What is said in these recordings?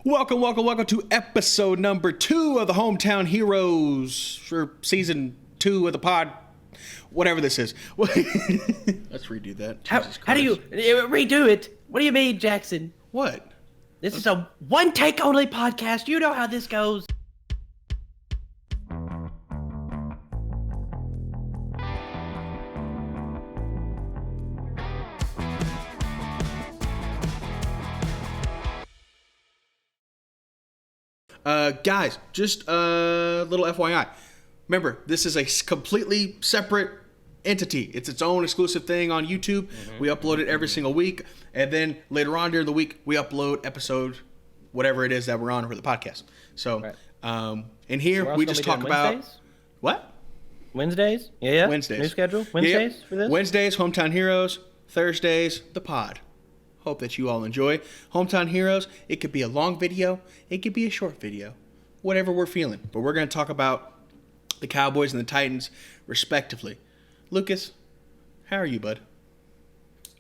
Welcome to episode number 2 of the Hometown Heroes for season 2 of the pod. Whatever this is. Let's redo that. How do you redo it? What do you mean, Jackson? What? This is a one take only podcast. You know how this goes. Guys, just a little FYI. Remember, this is a completely separate entity. It's its own exclusive thing on YouTube. We upload it every single week. And then later on during the week, we upload episode, whatever it is that we're on for the podcast. So, in here, we just talk about... Wednesdays? What? Wednesdays? Yeah. Wednesdays. New schedule? Wednesdays for this? Wednesdays, Hometown Heroes. Thursdays, the pod. Hope that you all enjoy. Hometown Heroes, it could be a long video. It could be a short video. Whatever we're feeling. But we're going to talk about the Cowboys and the Titans, respectively. Lucas, how are you, bud?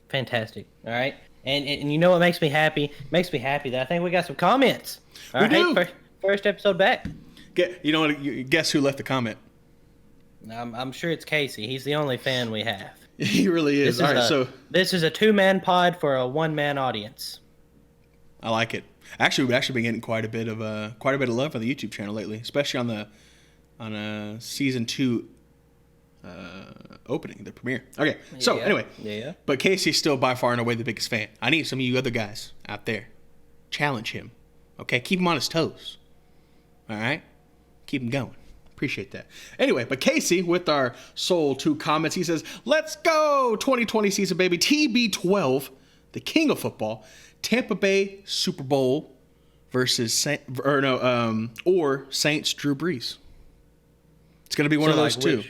Fantastic. All right. And you know what makes me happy? It makes me happy that I think we got some comments. We do. First episode back. Guess who left the comment? I'm sure it's Casey. He's the only fan we have. He really is. This is a 2-man pod for a 1-man audience. I like it. Actually, we've been getting quite a bit of love on the YouTube channel lately, especially on season 2 opening, the premiere. Okay, so anyway, but Casey's still by far and away the biggest fan. I need some of you other guys out there. Challenge him. Okay, keep him on his toes. All right, keep him going. Appreciate that. Anyway, but Casey, with our Soul 2 comments, he says, "Let's go 2020 season, baby. TB12, the king of football, Tampa Bay Super Bowl versus Saints Drew Brees. It's going to be one of those two.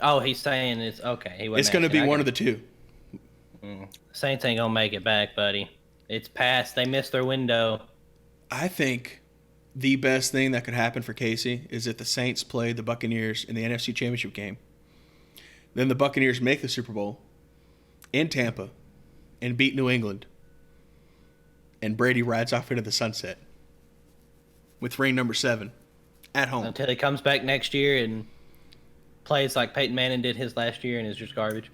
Oh, he's saying it's okay. It's going to be one of the two. Saints ain't gonna make it back, buddy. It's past. They missed their window. I think the best thing that could happen for Casey is if the Saints play the Buccaneers in the NFC Championship game. Then the Buccaneers make the Super Bowl in Tampa and beat New England. And Brady rides off into the sunset with ring number 7 at home. Until he comes back next year and plays like Peyton Manning did his last year and is just garbage.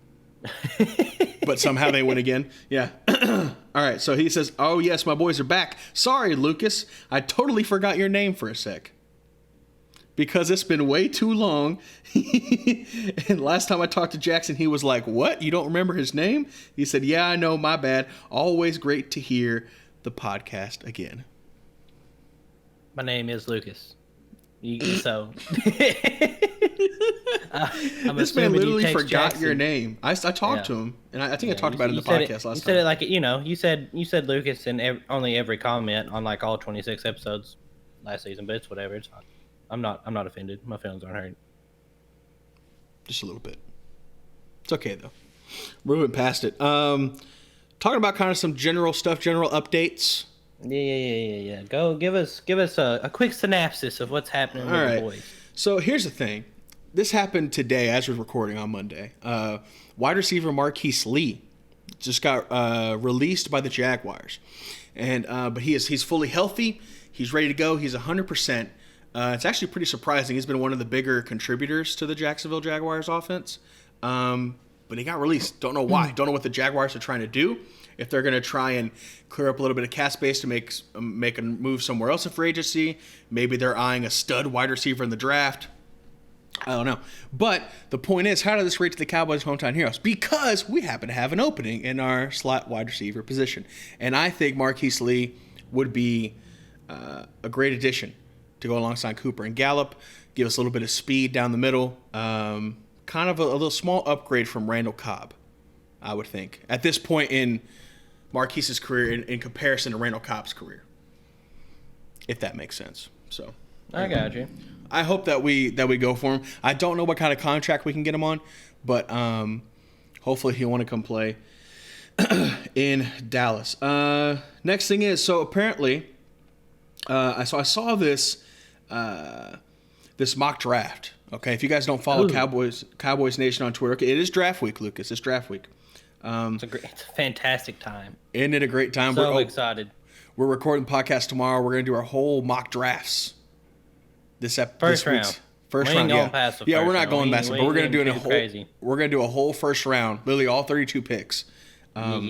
But somehow they win again. Yeah. All right, so he says, "Oh, yes, my boys are back. Sorry, Lucas. I totally forgot your name for a sec. Because it's been way too long." And last time I talked to Jackson, he was like, "What? You don't remember his name?" He said, "Yeah, I know. My bad. Always great to hear the podcast again." My name is Lucas. This man literally forgot your name. I talked to him, and I think I talked about it in the podcast last time. You said it like, you said Lucas in only every comment on like all 26 episodes last season, but it's whatever. It's fine. I'm not offended. My feelings aren't hurt. Just a little bit. It's okay though. We're moving past it. Talking about kind of some general stuff, general updates. Yeah. Go give us a quick synopsis of what's happening with the boys. So here's the thing. This happened today as we're recording on Monday. Wide receiver Marquise Lee just got released by the Jaguars. And but he's fully healthy. He's ready to go. He's 100%. It's actually pretty surprising. He's been one of the bigger contributors to the Jacksonville Jaguars offense. But he got released. Don't know why. Don't know what the Jaguars are trying to do. If they're going to try and clear up a little bit of cap space to make a move somewhere else in free agency. Maybe they're eyeing a stud wide receiver in the draft. I don't know. But the point is, how did this rate to the Cowboys' Hometown Heroes? Because we happen to have an opening in our slot wide receiver position. And I think Marquise Lee would be a great addition to go alongside Cooper and Gallup, give us a little bit of speed down the middle. Kind of a little small upgrade from Randall Cobb, I would think, at this point in Marquise's career in comparison to Randall Cobb's career, if that makes sense. So I got you. I hope that we go for him. I don't know what kind of contract we can get him on, but hopefully he'll want to come play in Dallas. Next thing is, so apparently, I saw this mock draft. Okay, if you guys don't follow Cowboys Nation on Twitter, okay, it is draft week, Lucas. It's draft week. It's a fantastic time. Isn't it a great time? So excited. we're recording the podcast tomorrow. We're gonna do our whole mock drafts. First round. First We ain't round, going yeah. past the Yeah, first we're not round. going We past it, ain't- but we we're gonna ain't do too crazy. we're gonna do a whole first round, literally all 32 picks. Of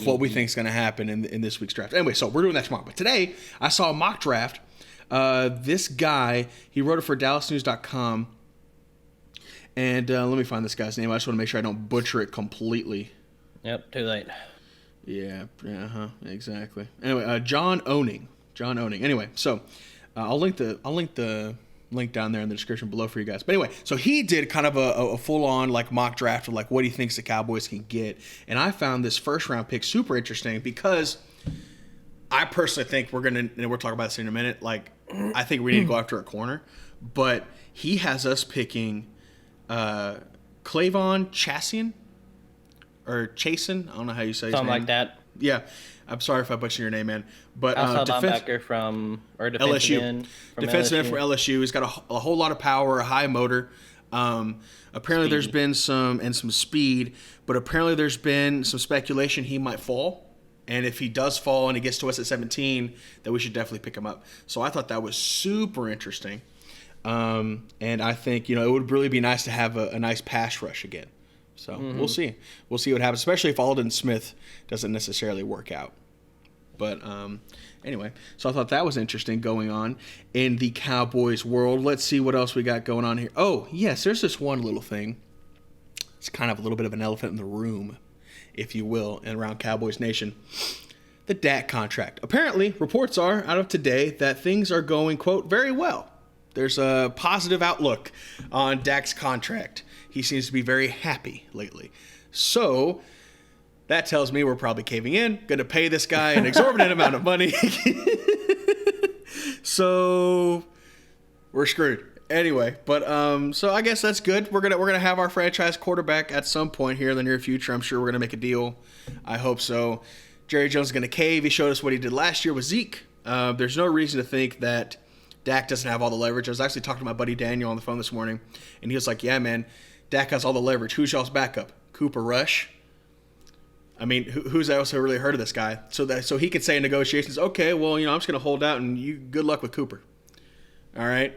what we think is going to happen in this week's draft. Anyway, so we're doing that tomorrow. But today, I saw a mock draft. This guy, he wrote it for DallasNews.com. And let me find this guy's name. I just want to make sure I don't butcher it completely. Yep, too late. Yeah, exactly. Anyway, John Owning. Anyway, so I'll link the link down there in the description below for you guys. But anyway, so he did kind of a full-on like mock draft of like what he thinks the Cowboys can get. And I found this first round pick super interesting because I personally think we're talking about this in a minute. Like, I think we need to go after a corner, but he has us picking Clavon Chasen or Chasen. I don't know how you say his name. Something like that. Yeah, I'm sorry if I butchered your name, man. But Outside linebacker from defensive end from defensive end for LSU. He's got a whole lot of power, a high motor. Apparently, there's been some speed, but apparently there's been some speculation he might fall. And if he does fall and he gets to us at 17, then we should definitely pick him up. So I thought that was super interesting. And I think, it would really be nice to have a nice pass rush again. So we'll see. We'll see what happens, especially if Aldon Smith doesn't necessarily work out. But anyway, so I thought that was interesting going on in the Cowboys world. Let's see what else we got going on here. Oh, yes, there's this one little thing. It's kind of a little bit of an elephant in the room, if you will, and around Cowboys Nation. The Dak contract. Apparently, reports are out of today that things are going, quote, very well. There's a positive outlook on Dak's contract. He seems to be very happy lately. So that tells me we're probably caving in, going to pay this guy an exorbitant amount of money. So we're screwed. Anyway, but so I guess that's good. We're gonna have our franchise quarterback at some point here in the near future. I'm sure we're gonna make a deal. I hope so. Jerry Jones is gonna cave. He showed us what he did last year with Zeke. There's no reason to think that Dak doesn't have all the leverage. I was actually talking to my buddy Daniel on the phone this morning, and he was like, "Yeah, man, Dak has all the leverage. Who's y'all's backup? Cooper Rush? I mean, who's else who really heard of this guy? So he could say in negotiations, okay, well, I'm just gonna hold out, and you good luck with Cooper. All right."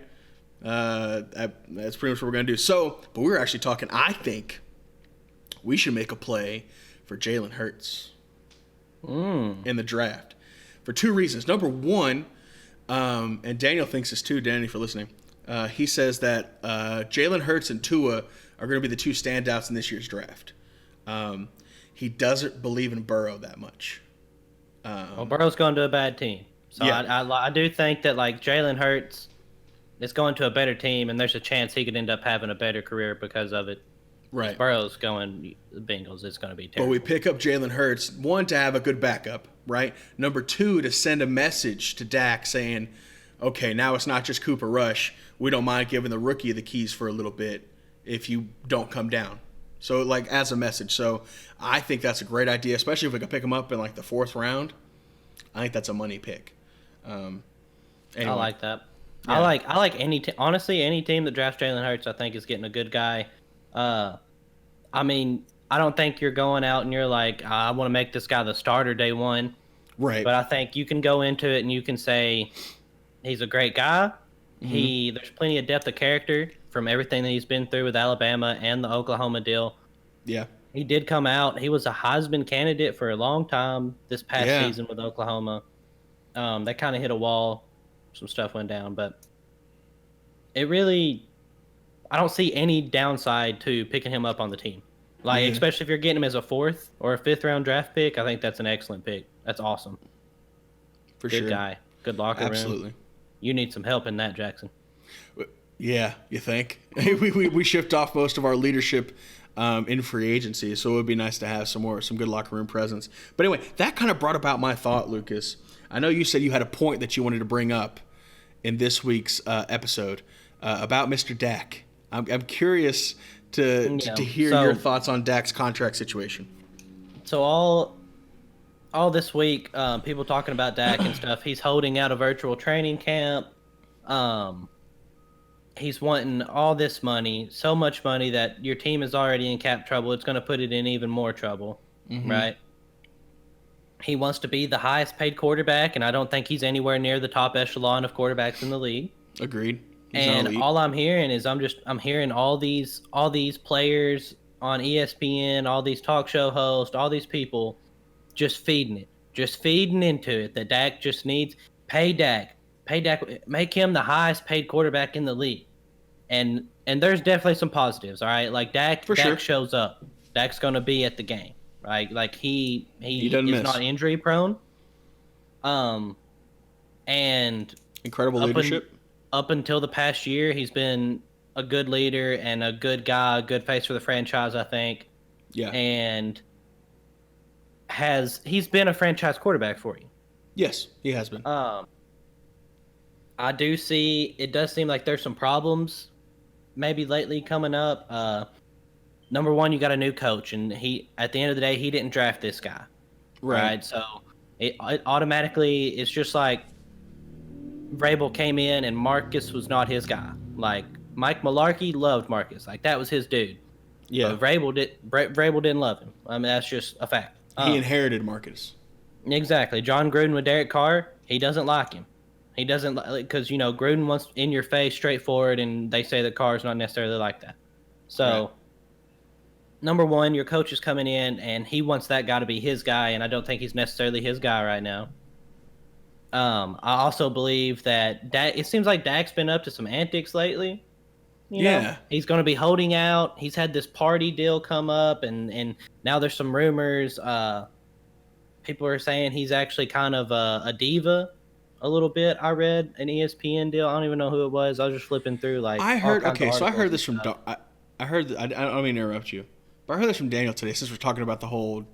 That's pretty much what we're going to do. So, but we were actually talking, I think we should make a play for Jalen Hurts in the draft for two reasons. Number one, and Daniel thinks this too, Danny, for listening. He says that Jalen Hurts and Tua are going to be the two standouts in this year's draft. He doesn't believe in Burrow that much. Well, Burrow's going to a bad team. So yeah. I do think that, like, Jalen Hurts is going to a better team, and there's a chance he could end up having a better career because of it. Right. Burrow's going the Bengals. It's going to be terrible. But we pick up Jalen Hurts, one, to have a good backup, right? Number two, to send a message to Dak saying, okay, now it's not just Cooper Rush. We don't mind giving the rookie the keys for a little bit if you don't come down. So, like, as a message. So I think that's a great idea, especially if we can pick him up in, like, the fourth round. I think that's a money pick. Anyway. I like that. Yeah. I like honestly, any team that drafts Jalen Hurts, I think, is getting a good guy. I mean, I don't think you're going out and you're like, I want to make this guy the starter day one. Right. But I think you can go into it and you can say he's a great guy. Mm-hmm. There's plenty of depth of character from everything that he's been through with Alabama and the Oklahoma deal. Yeah. He did come out. He was a Heisman candidate for a long time this past season with Oklahoma. They kind of hit a wall. Some stuff went down, but I don't see any downside to picking him up on the team. Like, especially if you're getting him as a fourth or a fifth round draft pick, I think that's an excellent pick. That's awesome. For sure. Good guy. Good locker room. Absolutely. You need some help in that, Jackson. Yeah, you think? we shipped off most of our leadership in free agency, so it would be nice to have some good locker room presence. But anyway, that kind of brought about my thought, Lucas. I know you said you had a point that you wanted to bring up in this week's episode about Mr. Dak. I'm curious to hear your thoughts on Dak's contract situation. So all this week, people talking about Dak and stuff. He's holding out a virtual training camp. He's wanting all this money, so much money that your team is already in cap trouble. It's going to put it in even more trouble, right? He wants to be the highest paid quarterback, and I don't think he's anywhere near the top echelon of quarterbacks in the league. Agreed. He's And all I'm hearing is I'm hearing all these players on ESPN, all these talk show hosts, all these people just feeding into it that Dak just needs pay Dak, make him the highest paid quarterback in the league. And there's definitely some positives, all right? Like Dak shows up. Dak's going to be at the game, right? Like he is not injury prone. And incredible leadership. Up until the past year, he's been a good leader and a good guy, a good face for the franchise, I think. Yeah. And he's been a franchise quarterback for you. Yes, he has been. I do see, it does seem like there's some problems maybe lately coming up. Number one, you got a new coach, and at the end of the day, he didn't draft this guy. Right? So it automatically, it's just like Vrabel came in and Marcus was not his guy. Like Mike Mularkey loved Marcus. Like that was his dude. Yeah. But Vrabel didn't love him. I mean, that's just a fact. He inherited Marcus. Exactly. John Gruden with Derek Carr, he doesn't like him. He doesn't because Gruden wants in your face, straightforward, and they say that Carr's not necessarily like that. So, Number one, your coach is coming in and he wants that guy to be his guy, and I don't think he's necessarily his guy right now. I also believe that it seems like Dak's been up to some antics lately. You know? He's going to be holding out. He's had this party deal come up, and now there's some rumors. People are saying he's actually kind of a diva a little bit. I read an ESPN deal. I don't even know who it was. I was just flipping through I heard this from I don't mean to interrupt you, but I heard this from Daniel today since we're talking about the whole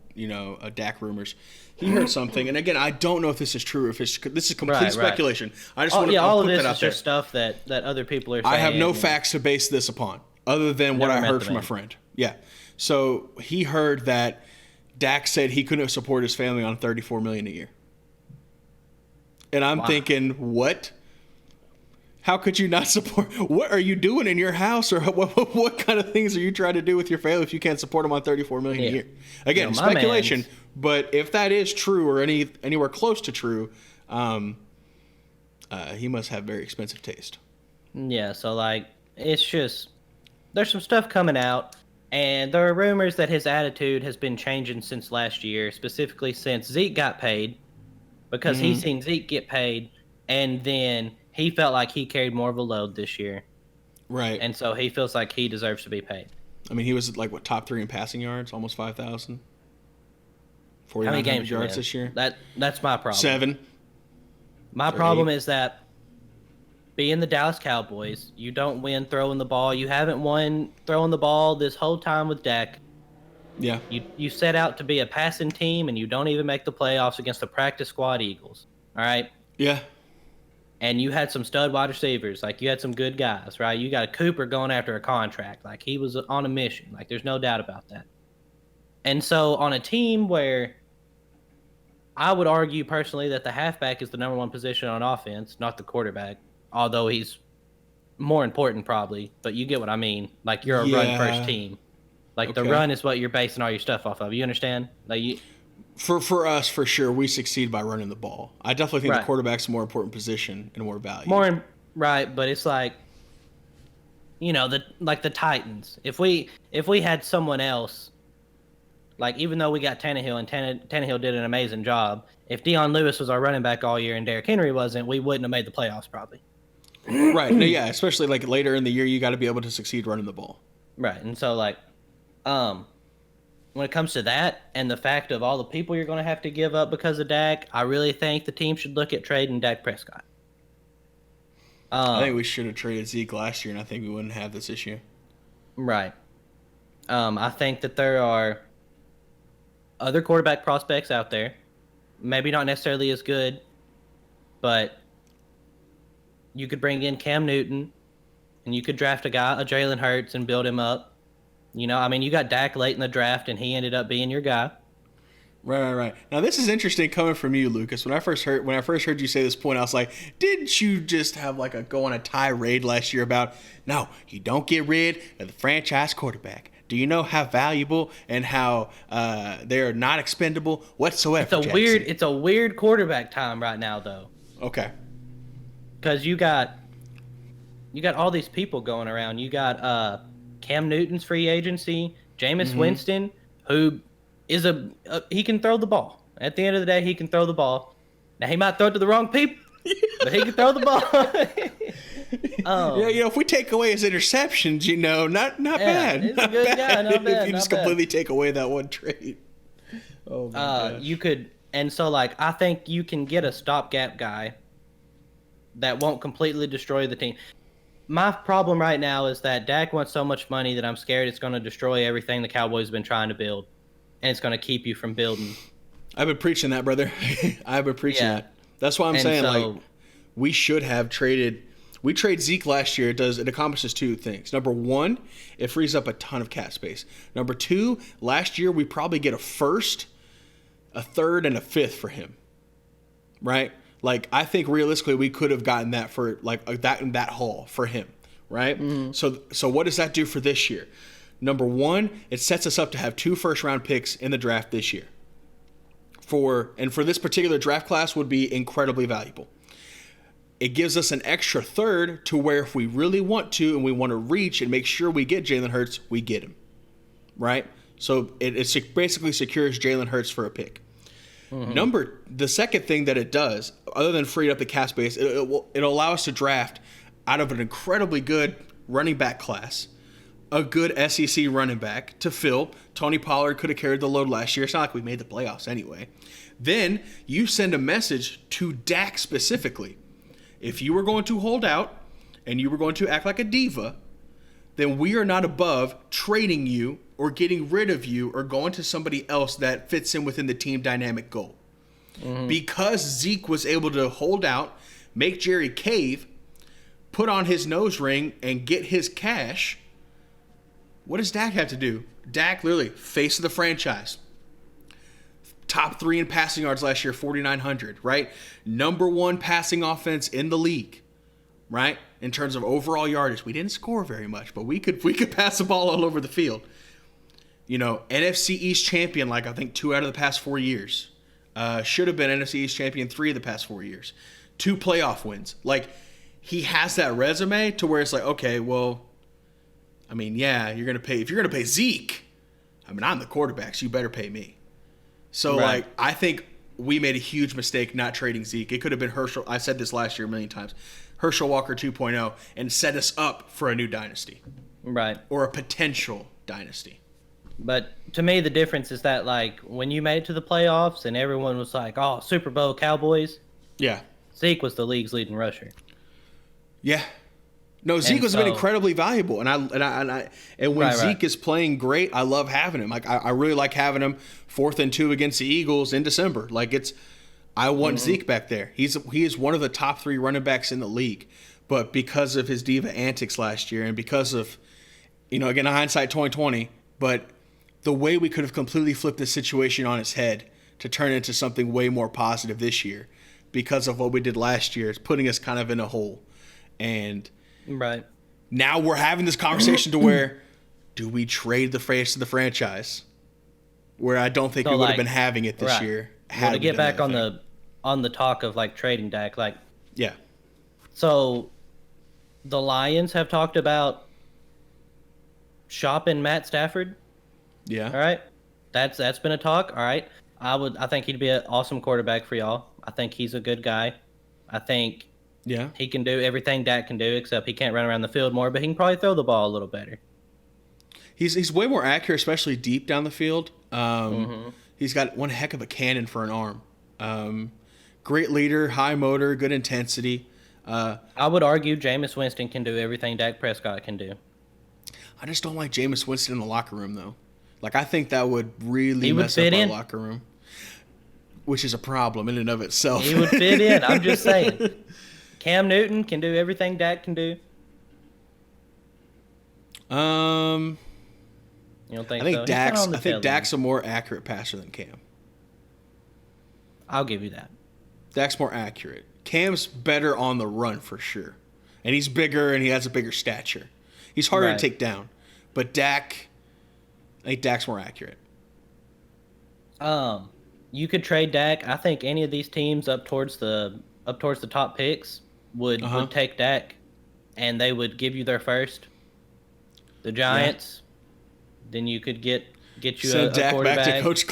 Dak rumors. He heard something, and again, I don't know if this is true or if this is complete speculation. I just want to all of put this that out is there. just stuff that other people are saying. I have no facts to base this upon other than what I heard from a friend. Yeah. So he heard that Dak said he couldn't support his family on $34 million a year. And I'm thinking, what? How could you not support? What are you doing in your house, or what kind of things are you trying to do with your family if you can't support them on $34 million a year? Again, speculation. But if that is true or anywhere close to true, he must have very expensive taste. Yeah. So it's just there's some stuff coming out, and there are rumors that his attitude has been changing since last year, specifically since Zeke got paid, because he's seen Zeke get paid, and then he felt like he carried more of a load this year. Right. And so he feels like he deserves to be paid. I mean, he was top 3 in passing yards, almost 5,000. How many games yards this year? That's my problem. 7. My problem is that being the Dallas Cowboys, you don't win throwing the ball. You haven't won throwing the ball this whole time with Dak. Yeah. You set out to be a passing team, and you don't even make the playoffs against the practice squad Eagles. All right? Yeah. And you had some stud wide receivers. You had some good guys, right? You got a Cooper going after a contract. He was on a mission. There's no doubt about that. And so on a team where I would argue personally that the halfback is the number one position on offense, not the quarterback, although he's more important probably, but you get what I mean. You're a run-first team. The run is what you're basing all your stuff off of. You understand? For us, for sure, we succeed by running the ball. I definitely think the quarterback's a more important position and more value. Right, but it's the Titans. If we had someone else, even though we got Tannehill and Tannehill did an amazing job, if Dion Lewis was our running back all year and Derrick Henry wasn't, we wouldn't have made the playoffs probably. Right. No, yeah, especially later in the year, you got to be able to succeed running the ball. Right, and so when it comes to that and the fact of all the people you're going to have to give up because of Dak, I really think the team should look at trading Dak Prescott. I think we should have traded Zeke last year, and I think we wouldn't have this issue. Right. I think that there are other quarterback prospects out there, maybe not necessarily as good, but you could bring in Cam Newton, and you could draft a Jalen Hurts, and build him up. You got Dak late in the draft, and he ended up being your guy. Right. Now this is interesting coming from you, Lucas. When I first heard you say this point, I was like, didn't you just have go on a tirade last year about no, you don't get rid of the franchise quarterback? Do you know how valuable and how they are not expendable whatsoever? It's a weird quarterback time right now, though. Okay. Because you got all these people going around. You got Cam Newton's free agency, Jameis Winston, who is he can throw the ball. At the end of the day, he can throw the ball. Now he might throw it to the wrong people, but he can throw the ball. Yeah, if we take away his interceptions, not bad. He's a good guy, not bad. If you just completely take away that one trait. Oh my gosh. You could, and so I think you can get a stopgap guy that won't completely destroy the team. My problem right now is that Dak wants so much money that I'm scared it's going to destroy everything the Cowboys have been trying to build, and it's going to keep you from building. I've been preaching that, brother. I've been preaching that. That's why I'm saying we should have traded. We trade Zeke last year. It accomplishes two things. Number one, it frees up a ton of cap space. Number two, last year we probably get a first, a third, and a fifth for him. Right? I think realistically we could have gotten that for that haul for him. Right? Mm-hmm. So what does that do for this year? Number one, it sets us up to have 2 first-round picks in the draft this year. For this particular draft class would be incredibly valuable. It gives us an extra third to where if we really want to and we want to reach and make sure we get Jalen Hurts, we get him. Right? So it basically secures Jalen Hurts for a pick. Mm-hmm. The second thing that it does, other than freeing up the cap space, it'll allow us to draft out of an incredibly good running back class, a good SEC running back to fill. Tony Pollard could have carried the load last year. It's not like we made the playoffs anyway. Then you send a message to Dak specifically. If you were going to hold out and you were going to act like a diva, then we are not above trading you or getting rid of you or going to somebody else that fits in within the team dynamic goal. Mm-hmm. Because Zeke was able to hold out, make Jerry cave, put on his nose ring, and get his cash, what does Dak have to do? Dak, literally, face of the franchise. Top 3 in passing yards last year, 4,900, right? Number 1 passing offense in the league, right? In terms of overall yardage. We didn't score very much, but we could pass the ball all over the field. NFC East champion, I think 2 out of the past 4 years. Should have been NFC East champion 3 of the past 4 years. 2 playoff wins. He has that resume to where it's okay, well, yeah, you're going to pay. If you're going to pay Zeke, I'm the quarterback, so you better pay me. So, right. I think we made a huge mistake not trading Zeke. It could have been Herschel. I said this last year a million times. Herschel Walker 2.0 and set us up for a new dynasty. Right. Or a potential dynasty. But to me, the difference is that, when you made it to the playoffs and everyone was oh, Super Bowl Cowboys. Yeah. Zeke was the league's leading rusher. Yeah. No, Zeke has been incredibly valuable, and when Zeke is playing great, I love having him. I really like having him 4th and 2 against the Eagles in December. I want Zeke back there. He is one of the top 3 running backs in the league, but because of his diva antics last year, and because of, again, hindsight 2020, but the way we could have completely flipped the situation on its head to turn it into something way more positive this year, because of what we did last year, is putting us kind of in a hole, and. Right. Now we're having this conversation to where, do we trade the face of the franchise? Where I don't think we would have been having it this year. To get back on the talk of trading Dak, yeah. So the Lions have talked about shopping Matt Stafford. Yeah. All right. That's been a talk. All right. I think he'd be an awesome quarterback for y'all. I think he's a good guy. I think. Yeah. He can do everything Dak can do, except he can't run around the field more, but he can probably throw the ball a little better. He's way more accurate, especially deep down the field. He's got one heck of a cannon for an arm. Great leader, high motor, good intensity. I would argue Jameis Winston can do everything Dak Prescott can do. I just don't like Jameis Winston in the locker room, though. I think that would really mess up our locker room, which is a problem in and of itself. He would fit in. I'm just saying. Cam Newton can do everything Dak can do. You don't think so? I think Dak's a more accurate passer than Cam. I'll give you that. Dak's more accurate. Cam's better on the run for sure. And he's bigger and he has a bigger stature. He's harder to take down. But Dak, I think Dak's more accurate. You could trade Dak. I think any of these teams up towards the top picks would take Dak, and they would give you their first. The Giants, then you could get you Send a Dak quarterback. back to Coach.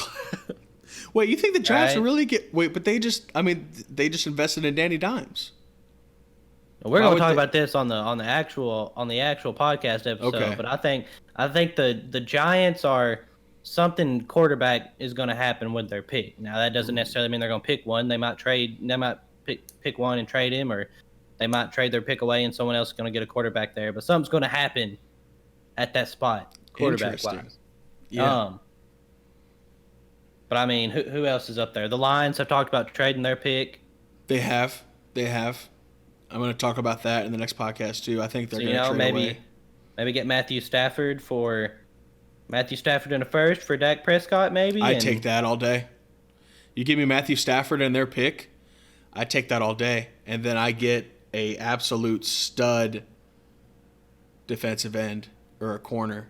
Wait, you think the Giants will really get? Wait, but they just invested in Danny Dimes. We're going to talk about this on the actual podcast episode. Okay. But I think the Giants are something quarterback is going to happen with their pick. Now that doesn't necessarily mean they're going to pick one. They might pick one and trade him, or they might trade their pick away and someone else is going to get a quarterback there. But something's going to happen at that spot, quarterback wise. Yeah. But I mean, who else is up there? The Lions have talked about trading their pick. They have. I'm going to talk about that in the next podcast too. I think they're going to trade away. Maybe get Matthew Stafford in a first for Dak Prescott. Maybe I take that all day. You give me Matthew Stafford and their pick, I take that all day, and then I get a absolute stud defensive end or a corner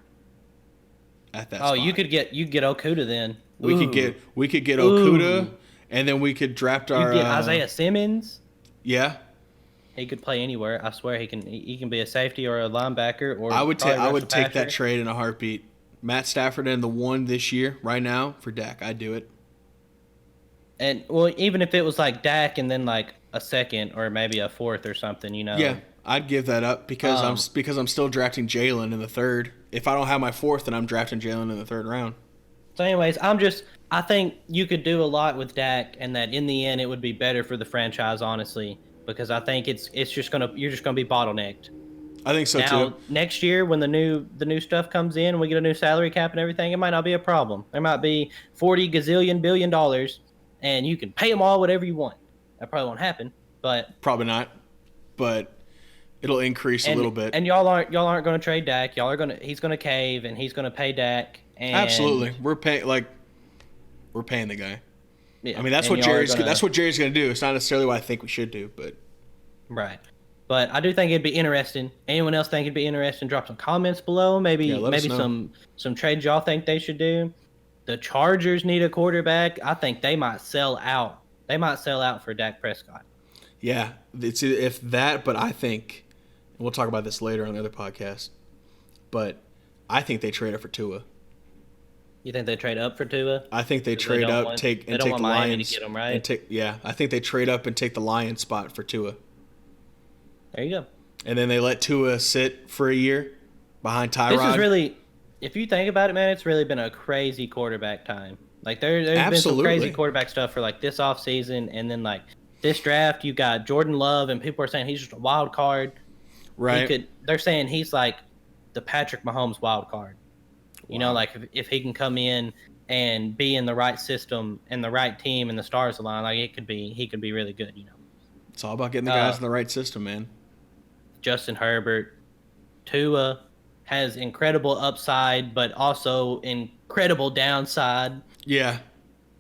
at that spot. You could get Okudah then. We could get Okudah, and then we could draft our get Isaiah Simmons. Yeah. He could play anywhere. I swear he can be a safety or a linebacker or I would take that trade in a heartbeat. Matt Stafford and the one this year right now for Dak. I'd do it. And well, even if it was like Dak and then like a second or maybe a fourth or something, Yeah, I'd give that up because I'm still drafting Jalen in the third. If I don't have my fourth, then I'm drafting Jalen in the third round. So anyways, I think you could do a lot with Dak, and that in the end it would be better for the franchise, honestly, because I think you're just gonna be bottlenecked. I think so too. Next year when the new stuff comes in and we get a new salary cap and everything, it might not be a problem. There might be $40 gazillion billion, and you can pay them all whatever you want. That probably won't happen, but probably not. But it'll increase a little bit. And y'all aren't going to trade Dak. He's going to cave and he's going to pay Dak. And absolutely, we're paying the guy. Yeah, I mean that's what Jerry's going to do. It's not necessarily what I think we should do, but right. But I do think it'd be interesting. Anyone else think it'd be interesting? Drop some comments below. Maybe some trades y'all think they should do. The Chargers need a quarterback. I think they might sell out. They might sell out for Dak Prescott. Yeah, if that. But I think we'll talk about this later on the other podcast. But I think they trade up for Tua. You think they trade up for Tua? I think they trade up, take the Lions. To get him, right? I think they trade up and take the Lions spot for Tua. There you go. And then they let Tua sit for a year behind Tyrod. This is really, if you think about it, man, it's really been a crazy quarterback time. Like there's been some crazy quarterback stuff for like this offseason, and then like this draft, you got Jordan Love, and people are saying he's just a wild card. Right. They're saying he's like the Patrick Mahomes wild card. You know, like if he can come in and be in the right system and the right team and the stars align, like he could be really good. You know, it's all about getting the guys in the right system, man. Justin Herbert, Tua has incredible upside, but also incredible downside. Yeah,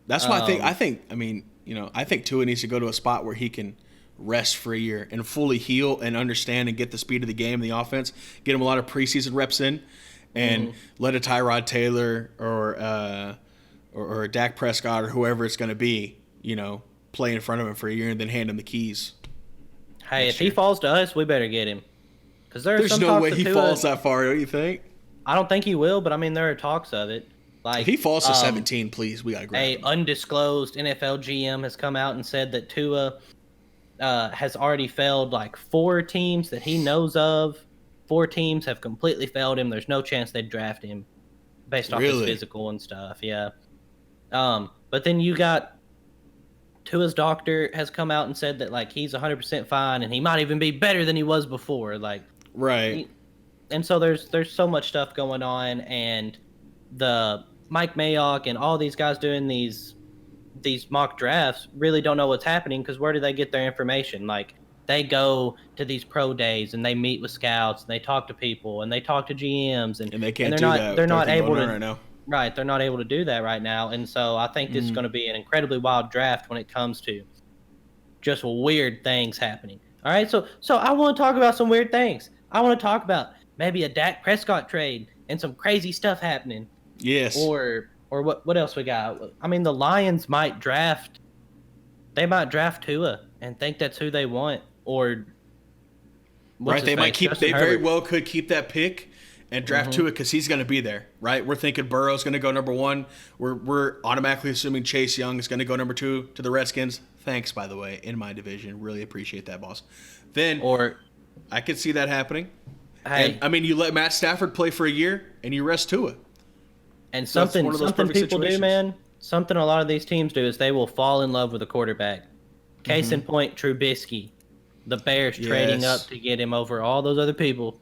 that's why I think Tua needs to go to a spot where he can rest for a year and fully heal and understand and get the speed of the game and the offense. Get him a lot of preseason reps in, and let a Tyrod Taylor or a Dak Prescott or whoever it's going to be, play in front of him for a year and then hand him the keys. Hey, if he falls to us, we better get him. Because there's no way he falls that far, don't you think? I don't think he will, but I mean, there are talks of it. Like, if he falls to 17, please, we got to grab him. Undisclosed NFL GM has come out and said that Tua has already failed like 4 teams that he knows of. 4 teams have completely failed him. There's no chance they'd draft him based off his physical and stuff. Yeah. But then you got Tua's doctor has come out and said that like he's 100% fine and he might even be better than he was before. Like, right. And so there's so much stuff going on, and the Mike Mayock and all these guys doing these mock drafts really don't know what's happening, because where do they get their information? Like, they go to these pro days and they meet with scouts and they talk to people and they talk to GMs and they can't do that. They're not able to right now. Right, they're not able to do that right now, and so I think this is going to be an incredibly wild draft when it comes to just weird things happening. All right, so I want to talk about some weird things. I want to talk about maybe a Dak Prescott trade and some crazy stuff happening. Yes. Or what else we got? I mean, the Lions might draft. They might draft Tua and think that's who they want. Or what's Right. his They might face? keep. Justin They very Herbert. well could keep that pick and draft Mm-hmm. Tua because he's going to be there. Right. We're thinking Burrow's going to go number 1. We're automatically assuming Chase Young is going to go number 2 to the Redskins. Thanks, by the way, in my division. Really appreciate that, boss. Then Or I could see that happening. hey, And I mean, you let Matt Stafford play for a year and you rest Tua. and So that's something one of those something perfect people do, situations. man. Something a lot of these teams do is they will fall in love with a quarterback. Case in point, Trubisky. The Bears trading up Yes. to get him over all those other people.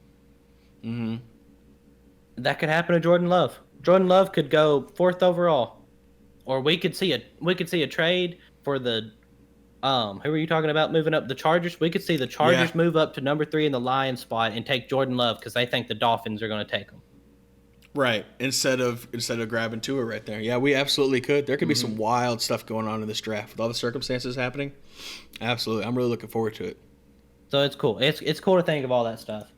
Mm-hmm. That could happen to Jordan Love. Jordan Love could go 4th overall, or we could see a trade for the who are you talking about moving up, the Chargers? We could see the Chargers Yeah. move up to number 3 in the Lions spot and take Jordan Love because they think the Dolphins are going to take him. Right. Instead of grabbing Tua right there. Yeah, we absolutely could. There could be some wild stuff going on in this draft with all the circumstances happening. Absolutely. I'm really looking forward to it. So it's cool. It's cool to think of all that stuff.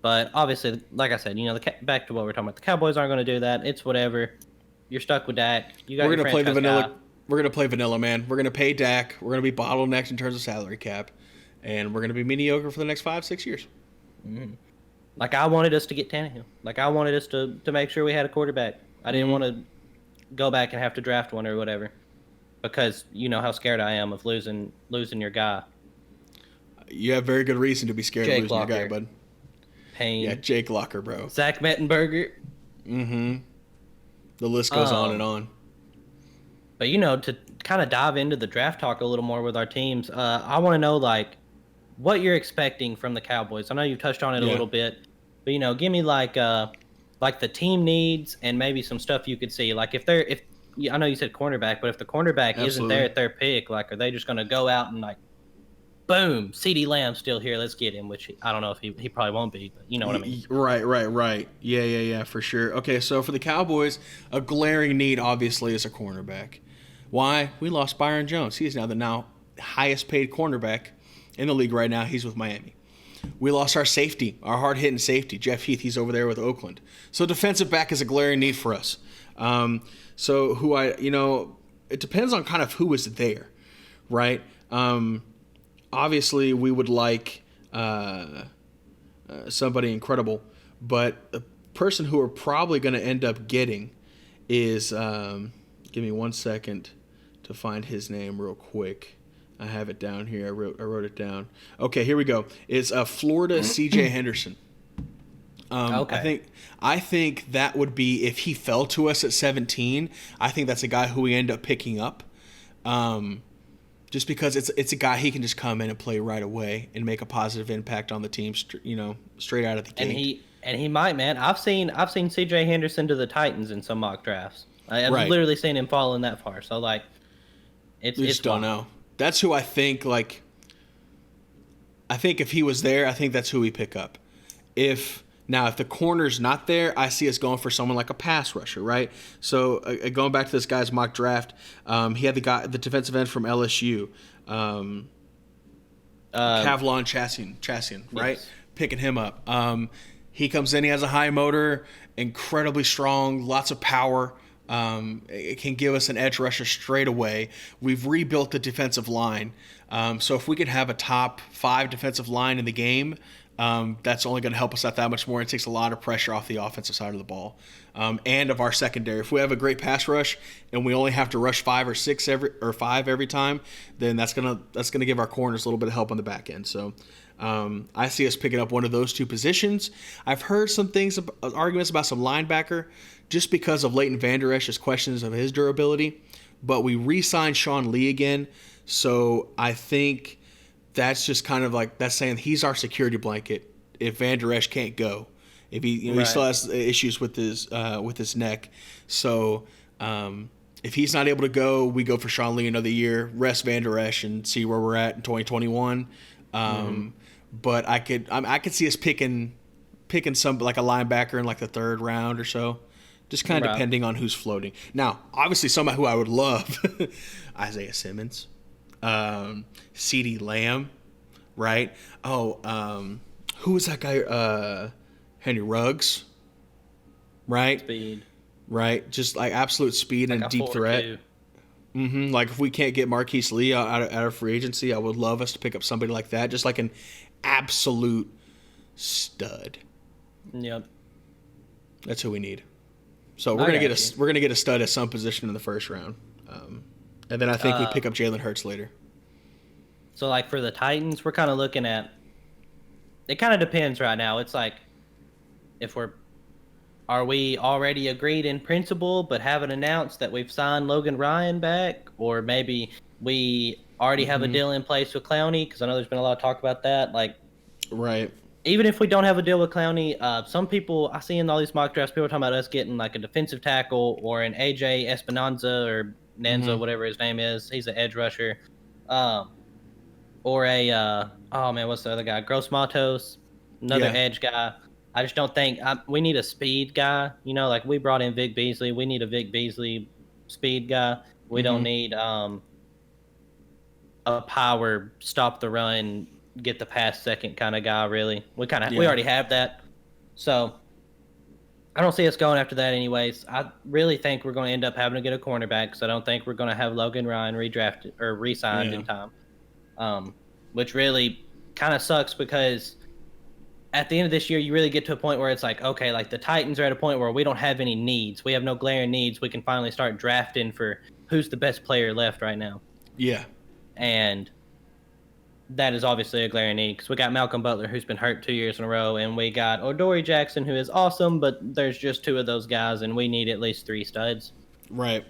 But obviously, like I said, back to what we're talking about. The Cowboys aren't going to do that. It's whatever. You're stuck with Dak. You got We're your gonna play the franchise vanilla. guy. We're gonna play vanilla, man. We're gonna pay Dak. We're gonna be bottlenecked in terms of salary cap, and we're gonna be mediocre for the next 5-6 years. Like I wanted us to get Tannehill. Like I wanted us to make sure we had a quarterback. I didn't want to go back and have to draft one or whatever, because you know how scared I am of losing your guy. You have very good reason to be scared Jake of losing your guy, Locker. bud. Payne, Yeah, Jake Locker, bro. Zach Mettenberger. Mm-hmm. The list goes on and on. But to kind of dive into the draft talk a little more with our teams, I want to know like what you're expecting from the Cowboys. I know you've touched on it a Yeah. little bit, but give me like the team needs and maybe some stuff you could see. Like if I know you said cornerback, but if the cornerback isn't Absolutely. there at their pick, like are they just going to go out and like, boom, CeeDee Lamb's still here, let's get him? Which I don't know if he probably won't be, but you know what I mean. Right. Yeah, for sure. Okay, so for the Cowboys, a glaring need obviously is a cornerback. Why? We lost Byron Jones. He is now the highest paid cornerback in the league right now. He's with Miami. We lost our safety, our hard-hitting safety, Jeff Heath. He's over there with Oakland. So defensive back is a glaring need for us. So it depends on kind of who is there, right? Obviously, we would like somebody incredible, but the person who we're probably going to end up getting is give me 1 second to find his name real quick. I have it down here. I wrote it down. Okay, here we go. It's Florida C.J. Henderson. Okay. I think that would be, if he fell to us at 17, I think that's a guy who we end up picking up. Just because it's a guy, he can just come in and play right away and make a positive impact on the team, straight out of the gate. And he might, man. I've seen CJ Henderson to the Titans in some mock drafts. I've Right. literally seen him falling that far. So like, We it's just don't wild. know. That's who I think. Like, I think if he was there, I think that's who we pick up. If the corner's not there, I see us going for someone like a pass rusher, right? So going back to this guy's mock draft, he had the defensive end from LSU, Kavlon Chassian, right? Yes. Picking him up. He comes in, he has a high motor, incredibly strong, lots of power. It can give us an edge rusher straight away. We've rebuilt the defensive line. So if we could have a top 5 defensive line in the game, that's only going to help us out that much more. It takes a lot of pressure off the offensive side of the ball, and of our secondary. If we have a great pass rush and we only have to rush 5 or 5 every time, then that's gonna give our corners a little bit of help on the back end. So I see us picking up one of those 2 positions. I've heard some arguments about some linebacker, just because of Leighton Vander Esch's questions of his durability. But we re-signed Sean Lee again, so I think that's just kind of like, that's saying he's our security blanket if Vander Esch can't go. If he Right. still has issues with his neck, so if he's not able to go, we go for Sean Lee another year, rest Vander Esch, and see where we're at in 2021. But I could see us picking some like a linebacker in like the 3rd round or so, just kind of Right. depending on who's floating. Now, obviously, somebody who I would love, Isaiah Simmons, CeeDee Lamb, right? Who was that guy? Henry Ruggs, right? Speed. right? Just like absolute speed like and a deep 4 threat. 2. Like if we can't get Marquise Lee out of free agency, I would love us to pick up somebody like that, just like an absolute stud. Yep. That's who we need. So I got you. we're gonna get a stud at some position in the first round, and then I think we pick up Jalen Hurts later. So like for the Titans, we're kind of looking at. It kind of depends right now. It's like if are we already agreed in principle but haven't announced that we've signed Logan Ryan back, or maybe we already have a deal in place with Clowney, because I know there's been a lot of talk about that. Like, right. Even if we don't have a deal with Clowney, some people I see in all these mock drafts, people are talking about us getting like a defensive tackle or an AJ Espinoza or Nanza, whatever his name is. He's an edge rusher. Or oh man, what's the other guy? Gross Matos, another edge guy. I just don't think we need a speed guy. Like we brought in Vic Beasley. We need a Vic Beasley speed guy. We don't need a power stop the run, get the pass second kind of guy. Really, we already have that. So I don't see us going after that anyways. I really think we're going to end up having to get a cornerback, because I don't think we're going to have Logan Ryan redrafted or re-signed in time. Which really kind of sucks, because at the end of this year, you really get to a point where it's like, okay, like the Titans are at a point where we don't have any needs. We have no glaring needs. We can finally start drafting for who's the best player left right now. Yeah. And that is obviously a glaring need, because we got Malcolm Butler, who's been hurt 2 years in a row, and we got Odori Jackson, who is awesome, but there's just two of those guys, and we need at least three studs. Right.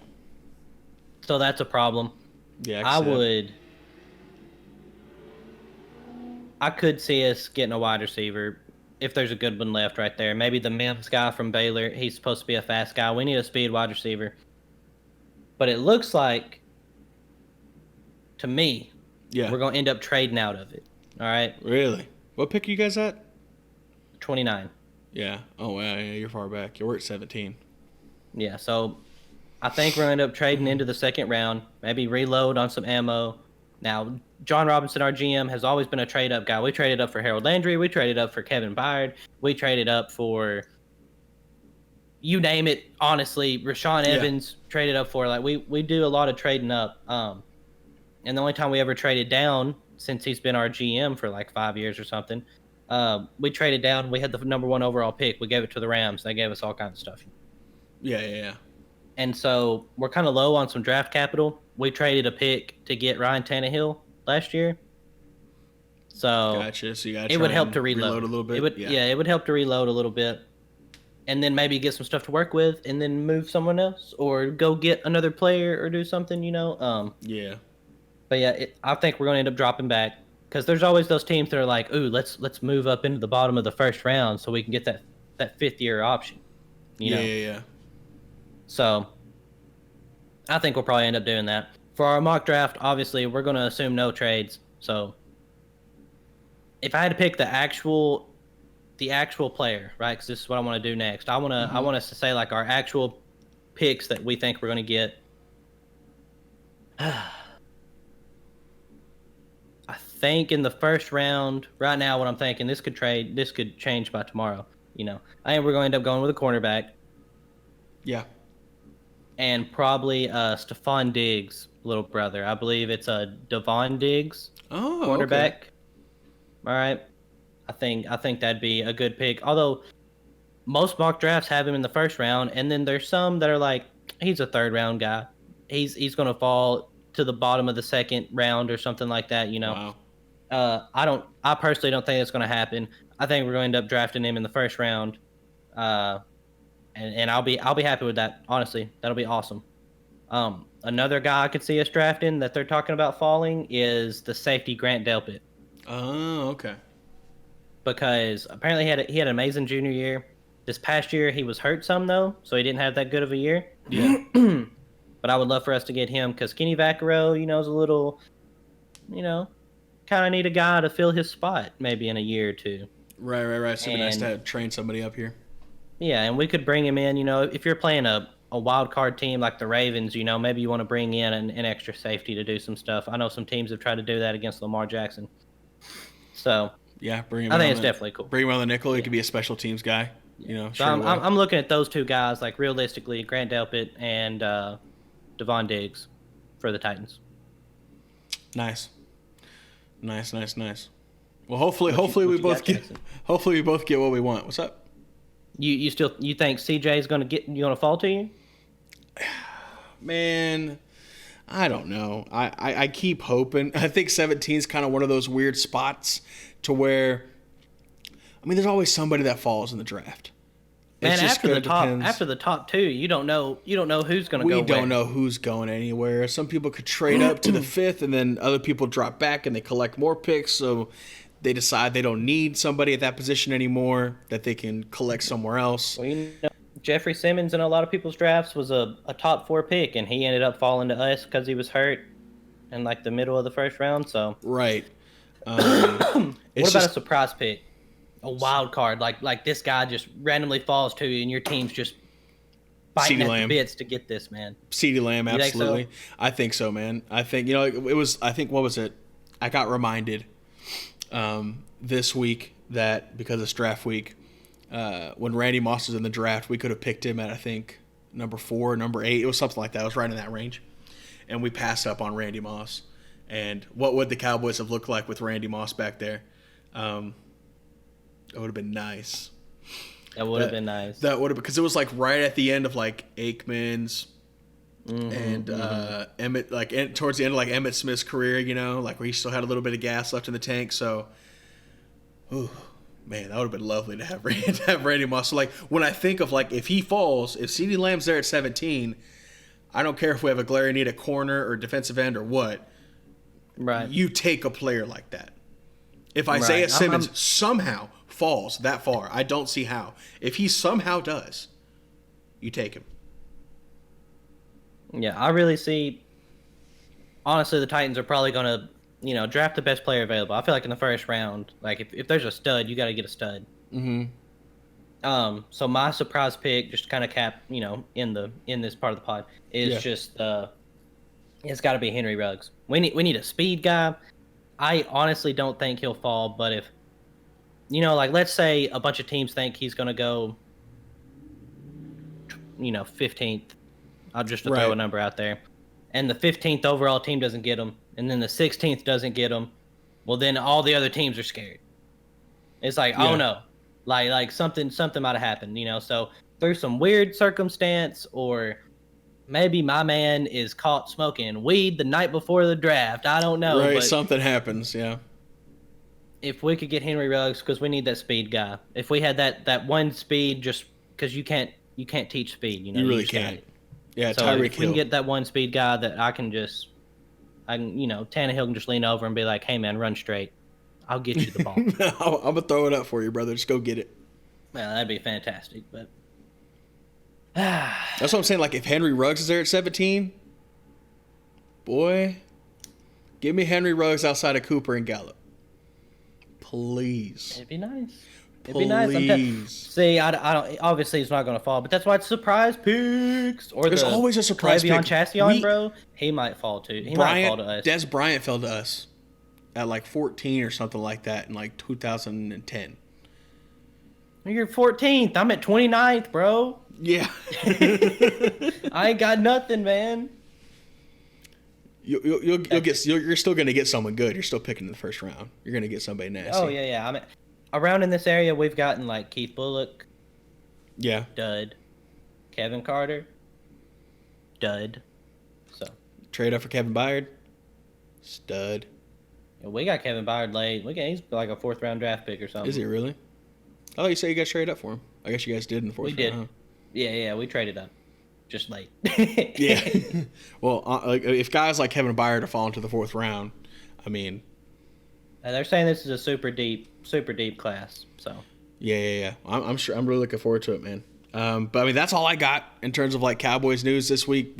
So that's a problem. Yeah, I could see us getting a wide receiver if there's a good one left right there. Maybe the Mims guy from Baylor. He's supposed to be a fast guy. We need a speed wide receiver. But it looks like, to me, we're going to end up trading out of it. All right? Really? What pick are you guys at? 29. Yeah. Oh, wow. Yeah, you're far back. We're at 17. Yeah, so I think we're going to end up trading into the second round, maybe reload on some ammo. Now, John Robinson, our GM, has always been a trade-up guy. We traded up for Harold Landry. We traded up for Kevin Byard. We traded up for, you name it, honestly. Rashaan Evans traded up for. Like, we do a lot of trading up. And the only time we ever traded down, since he's been our GM for like 5 years or something, we traded down. We had the number 1 overall pick. We gave it to the Rams. They gave us all kinds of stuff. Yeah. And so we're kind of low on some draft capital. We traded a pick to get Ryan Tannehill last year. So gotcha. So it would help to reload a little bit. It would help to reload a little bit, and then maybe get some stuff to work with, and then move someone else, or go get another player, or do something. Yeah. But yeah, I think we're going to end up dropping back, because there's always those teams that are like, ooh, let's move up into the bottom of the first round so we can get that fifth-year option. Yeah. So I think we'll probably end up doing that. For our mock draft, obviously, we're going to assume no trades. So if I had to pick the actual player, right, because this is what I want to do next. I want us to say like our actual picks that we think we're going to get. I think in the first round, right now, what I'm thinking, this could change by tomorrow. I think we're going to end up going with a cornerback. Yeah. And probably Stephon Diggs' little brother. I believe it's a Devon Diggs quarterback. Okay. All right. I think that'd be a good pick. Although most mock drafts have him in the first round, and then there's some that are like, he's a third round guy. He's going to fall to the bottom of the second round or something like that. Wow. I personally don't think it's going to happen. I think we're going to end up drafting him in the first round. And I'll be happy with that. Honestly, that'll be awesome. Another guy I could see us drafting that they're talking about falling is the safety Grant Delpit. Oh, okay. Because apparently he had an amazing junior year. This past year he was hurt some though, so he didn't have that good of a year. Yeah. But I would love for us to get him, because Kenny Vaccaro, is a little, kind of need a guy to fill his spot maybe in a year or two. Right. So it'd be nice to train somebody up here. Yeah, and we could bring him in, if you're playing a wild card team like the Ravens, maybe you want to bring in an extra safety to do some stuff. I know some teams have tried to do that against Lamar Jackson. So, yeah, bring him I think it's definitely cool. Bring him on the nickel. He could be a special teams guy. So straight away. I'm looking at those two guys, like realistically, Grant Delpit and Devon Diggs for the Titans. Nice. Well, hopefully we both get what we want. What's up? You think CJ is gonna fall to you? Man, I don't know. I keep hoping. I think 17 is kind of one of those weird spots to where, I mean, there's always somebody that falls in the draft. And after the top two, you don't know who's going to go. We don't know who's going anywhere. Some people could trade up to the 5th, and then other people drop back and they collect more picks. So they decide they don't need somebody at that position anymore, that they can collect somewhere else. Well, Jeffrey Simmons in a lot of people's drafts was a top 4 pick, and he ended up falling to us because he was hurt in like the middle of the first round. So right. What about a surprise pick? A wild card, like this guy just randomly falls to you, and your team's just biting at the bits to get this man. CeeDee Lamb, absolutely. Think so? I think so, man. I think it was. I think what was it? I got reminded this week that because it's draft week, when Randy Moss was in the draft, we could have picked him at I think number 4, number 8. It was something like that. It was right in that range, and we passed up on Randy Moss. And what would the Cowboys have looked like with Randy Moss back there? That would have been nice. That would have been nice. That would have, because it was like right at the end of like Aikman's and Emmett, like towards the end of like Emmitt Smith's career, like where he still had a little bit of gas left in the tank. So, man, that would have been lovely to have Randy Moss. So like when I think of like if he falls, if CeeDee Lamb's there at 17, I don't care if we have a glaring need at corner or defensive end or what. Right. You take a player like that. If Isaiah Simmons somehow falls that far, I don't see how. If he somehow does, you take him. Yeah, I really see. Honestly, the Titans are probably going to, draft the best player available. I feel like in the first round, like if there's a stud, you got to get a stud. Mm-hmm. So my surprise pick, just to kind of cap, in this part of the pod, is just it's got to be Henry Ruggs. We need a speed guy. I honestly don't think he'll fall, but if like let's say a bunch of teams think he's going to go 15th. I'll just throw a number out there. And the 15th overall team doesn't get him, and then the 16th doesn't get him. Well, then all the other teams are scared. It's like, oh no. Like something might have happened, So through some weird circumstance, or maybe my man is caught smoking weed the night before the draft. I don't know. Right, but something happens, yeah. If we could get Henry Ruggs, because we need that speed guy. If we had that one speed, just because you can't teach speed, you really can't. Yeah, so Tyreek if we can get that one speed guy that I can Tannehill can just lean over and be like, hey man, run straight. I'll get you the ball. I'm gonna throw it up for you, brother. Just go get it. Well, that'd be fantastic, but that's what I'm saying. Like if Henry Ruggs is there at 17, boy, give me Henry Ruggs outside of Cooper and Gallup. Please. It'd be nice. It'd be nice. See, I don't. Obviously, he's not going to fall, but that's why it's surprise picks. Or there's always a surprise pick. Chastion, bro. He might fall too. He might fall to us. Des Bryant fell to us at like 14 or something like that in like 2010. You're 14th. I'm at 29th, bro. Yeah. I ain't got nothing, man. You're still going to get someone good. You're still picking in the first round. You're going to get somebody nasty. Oh yeah. I mean, around in this area, we've gotten like Keith Bullock. Yeah. Dud. Kevin Carter. Dud. So. Trade up for Kevin Byard. Stud. Yeah, we got Kevin Byard late. He's like a 4th round draft pick or something. Is he really? Oh, you say you guys traded up for him. I guess you guys did in the 4th round. We did. Huh? Yeah, we traded up. Just late. Yeah. Well, if guys like Kevin Byard are falling to the 4th round, I mean. They're saying this is a super deep class. So. Yeah. I'm sure. I'm really looking forward to it, man. But I mean, that's all I got in terms of like Cowboys news this week.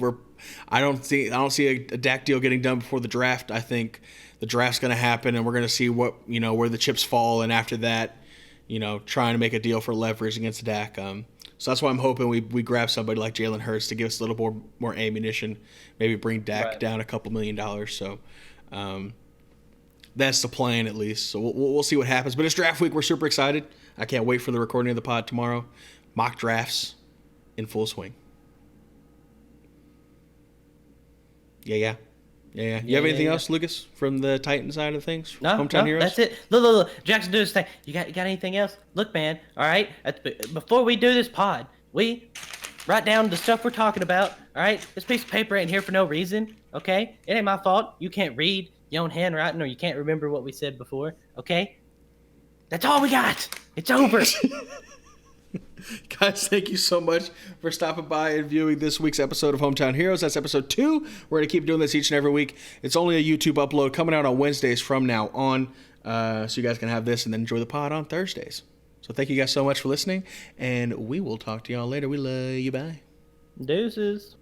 I don't see a Dak deal getting done before the draft. I think the draft's going to happen, and we're going to see what where the chips fall, and after that, trying to make a deal for leverage against Dak. So that's why I'm hoping we grab somebody like Jalen Hurts to give us a little more ammunition, maybe bring Dak down a couple $1 million. So That's the plan, at least. So we'll see what happens. But it's draft week. We're super excited. I can't wait for the recording of the pod tomorrow. Mock drafts in full swing. Yeah. You have anything else, Lucas, from the Titan side of things? No, Hometown Heroes? That's it. Look. Jackson, do this thing. You got anything else? Look, man. All right. Before we do this pod, we write down the stuff we're talking about. All right. This piece of paper ain't here for no reason. Okay. It ain't my fault. You can't read your own handwriting, or you can't remember what we said before. Okay. That's all we got. It's over. Guys, thank you so much for stopping by and viewing this week's episode of Hometown Heroes. That's episode 2. We're going to keep doing this each and every week. It's only a YouTube upload coming out on Wednesdays from now on. So you guys can have this and then enjoy the pod on Thursdays. So thank you guys so much for listening, and we will talk to y'all later. We love you. Bye. Deuces.